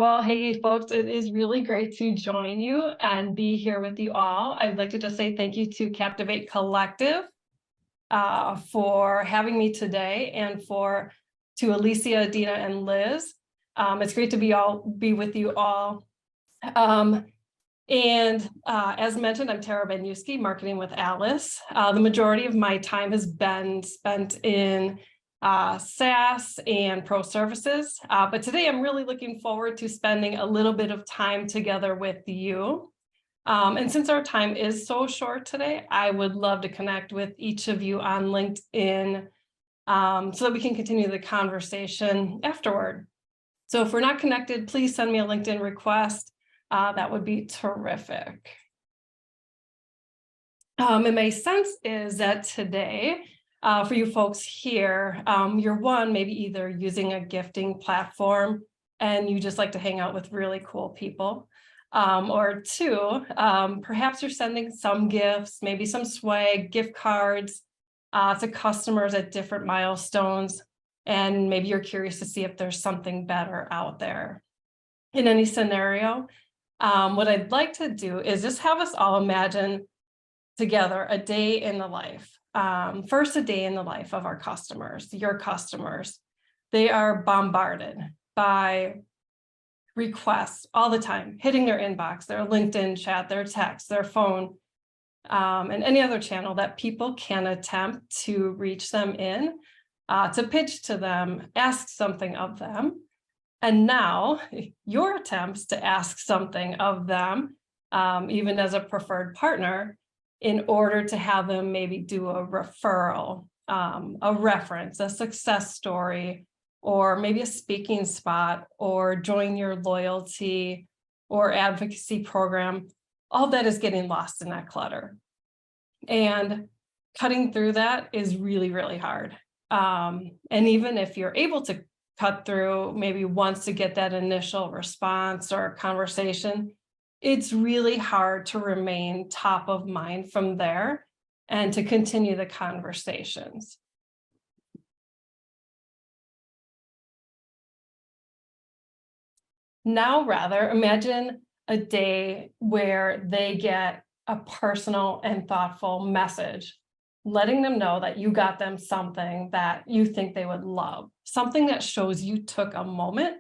Well, hey, folks, it is really great to join you and be here with you all. I'd like to just say thank you to Captivate Collective for having me today, and to Alyce, Dina, and Liz. It's great to be with you all. As mentioned, I'm Benyousky, marketing with Alyce. The majority of my time has been spent in SaaS and pro services, but today I'm really looking forward to spending a little bit of time together with you. And since our time is so short today, I would love to connect with each of you on LinkedIn so that we can continue the conversation afterward. So if we're not connected, please send me a LinkedIn request. That would be terrific. And my sense is that today, for you folks here, you're maybe either using a gifting platform and you just like to hang out with really cool people, or two, perhaps you're sending some gifts, maybe some swag, gift cards to customers at different milestones, and maybe you're curious to see if there's something better out there. In any scenario, what I'd like to do is just have us all imagine together a day in the life. First, a day in the life of our customers, your customers. They are bombarded by requests all the time, hitting their inbox, their LinkedIn chat, their text, their phone, and any other channel that people can attempt to reach them in, to pitch to them, ask something of them. And now your attempts to ask something of them, even as a preferred partner, in order to have them maybe do a referral, a reference, a success story, or maybe a speaking spot, or join your loyalty or advocacy program. All that is getting lost in that clutter. And cutting through that is really, really hard. And even if you're able to cut through maybe once to get that initial response or conversation, it's really hard to remain top of mind from there and to continue the conversations. Now, rather, imagine a day where they get a personal and thoughtful message, letting them know that you got them something that you think they would love, something that shows you took a moment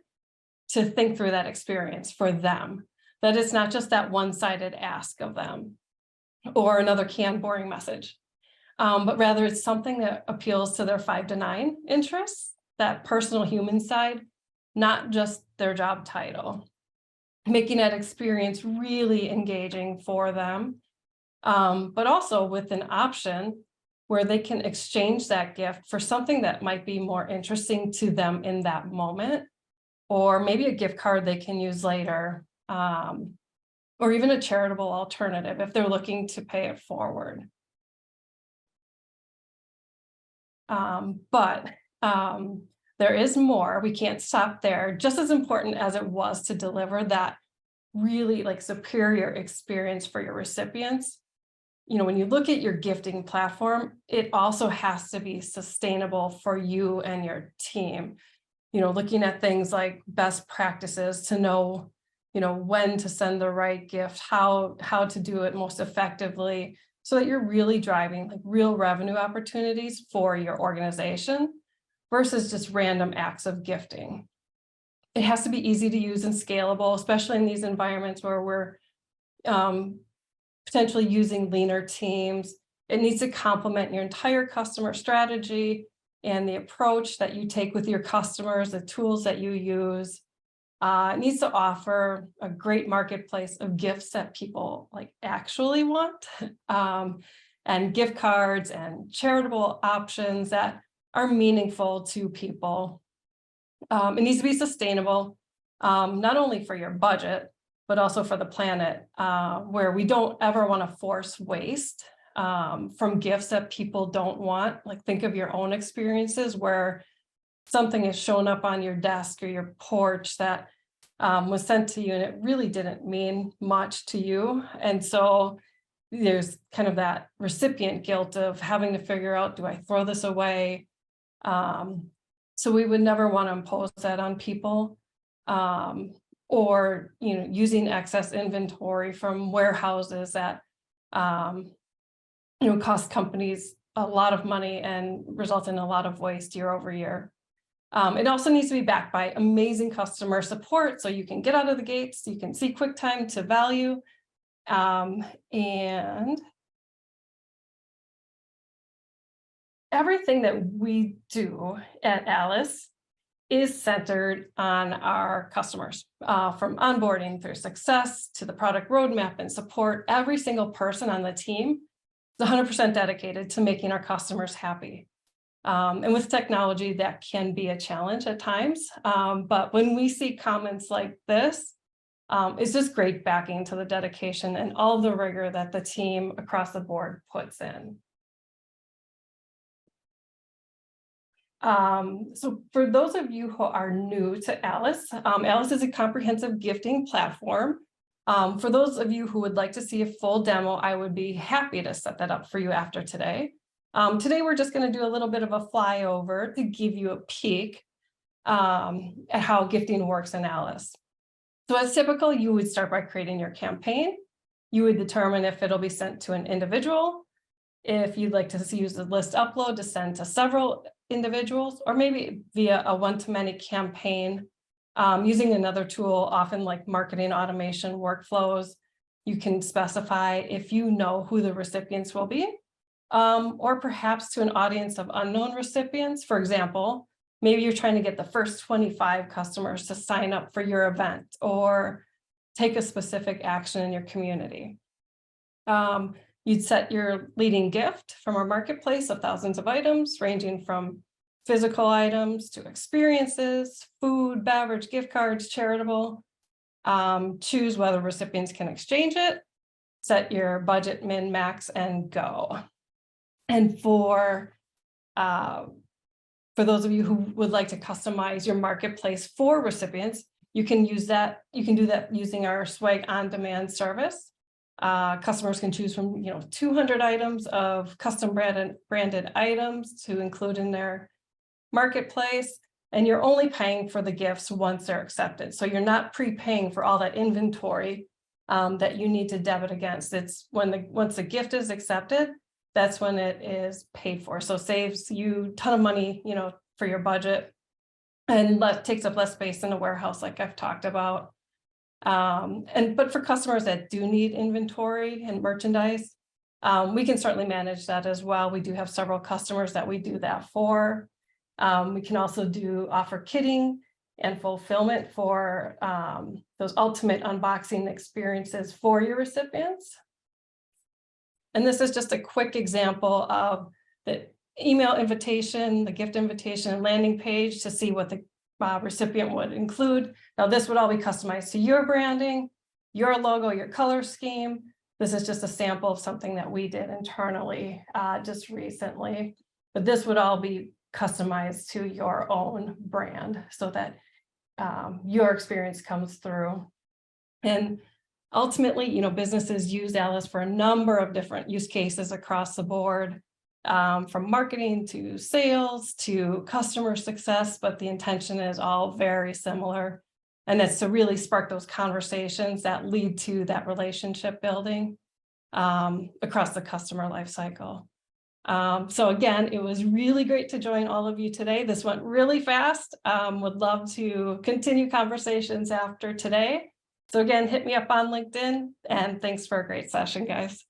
to think through that experience for them, that it's not just that one-sided ask of them or another canned boring message, but rather it's something that appeals to their 5 to 9 interests, that personal human side, not just their job title, making that experience really engaging for them, but also with an option where they can exchange that gift for something that might be more interesting to them in that moment, or maybe a gift card they can use later, or even a charitable alternative if they're looking to pay it forward. But there is more. We can't stop there. Just as important as it was to deliver that really superior experience for your recipients, when you look at your gifting platform, it also has to be sustainable for you and your team. Looking at things like best practices to know, when to send the right gift, how to do it most effectively, so that you're really driving real revenue opportunities for your organization versus just random acts of gifting. It has to be easy to use and scalable, especially in these environments where we're potentially using leaner teams. It needs to complement your entire customer strategy and the approach that you take with your customers, the tools that you use. It needs to offer a great marketplace of gifts that people actually want, and gift cards and charitable options that are meaningful to people. It needs to be sustainable, not only for your budget, but also for the planet, where we don't ever want to force waste from gifts that people don't want. Think of your own experiences where something has shown up on your desk or your porch that was sent to you and it really didn't mean much to you. And so there's kind of that recipient guilt of having to figure out, do I throw this away? So we would never want to impose that on people. or using excess inventory from warehouses that cost companies a lot of money and result in a lot of waste year over year. It also needs to be backed by amazing customer support, so you can get out of the gates, you can see quick time to value, and everything that we do at Alyce is centered on our customers, from onboarding through success to the product roadmap and support. Every single person on the team is 100% dedicated to making our customers happy. And with technology, that can be a challenge at times. But when we see comments like this, it's just great backing to the dedication and all the rigor that the team across the board puts in. So for those of you who are new to Alyce, Alyce is a comprehensive gifting platform. For those of you who would like to see a full demo, I would be happy to set that up for you after today. Today, we're just going to do a little bit of a flyover to give you a peek at how gifting works in Alyce. So as typical, you would start by creating your campaign. You would determine if it'll be sent to an individual, if you'd like to use the list upload to send to several individuals, or maybe via a one-to-many campaign using another tool, often like marketing automation workflows. You can specify if you know who the recipients will be, or perhaps to an audience of unknown recipients. For example, maybe you're trying to get the first 25 customers to sign up for your event or take a specific action in your community. You'd set your leading gift from our marketplace of thousands of items, ranging from physical items to experiences, food, beverage, gift cards, charitable. Choose whether recipients can exchange it, set your budget, min, max, and go. And for those of you who would like to customize your marketplace for recipients, you can use that. You can do that using our Swag on Demand service. Customers can choose from 200 items of custom branded items to include in their marketplace, and you're only paying for the gifts once they're accepted. So you're not prepaying for all that inventory that you need to debit against. It's once the gift is accepted, that's when it is paid for. So saves you a ton of money, for your budget, and takes up less space in the warehouse, like I've talked about. But for customers that do need inventory and merchandise, we can certainly manage that as well. We do have several customers that we do that for. We can also offer kitting and fulfillment for those ultimate unboxing experiences for your recipients. And this is just a quick example of the email invitation, the gift invitation, and landing page to see what the recipient would include. Now, this would all be customized to your branding, your logo, your color scheme. This is just a sample of something that we did internally just recently, but this would all be customized to your own brand so that your experience comes through. And ultimately, businesses use Alyce for a number of different use cases across the board, from marketing to sales to customer success, but the intention is all very similar. And it's to really spark those conversations that lead to that relationship building across the customer lifecycle. So again, it was really great to join all of you today. This went really fast. Would love to continue conversations after today. So again, hit me up on LinkedIn, and thanks for a great session, guys.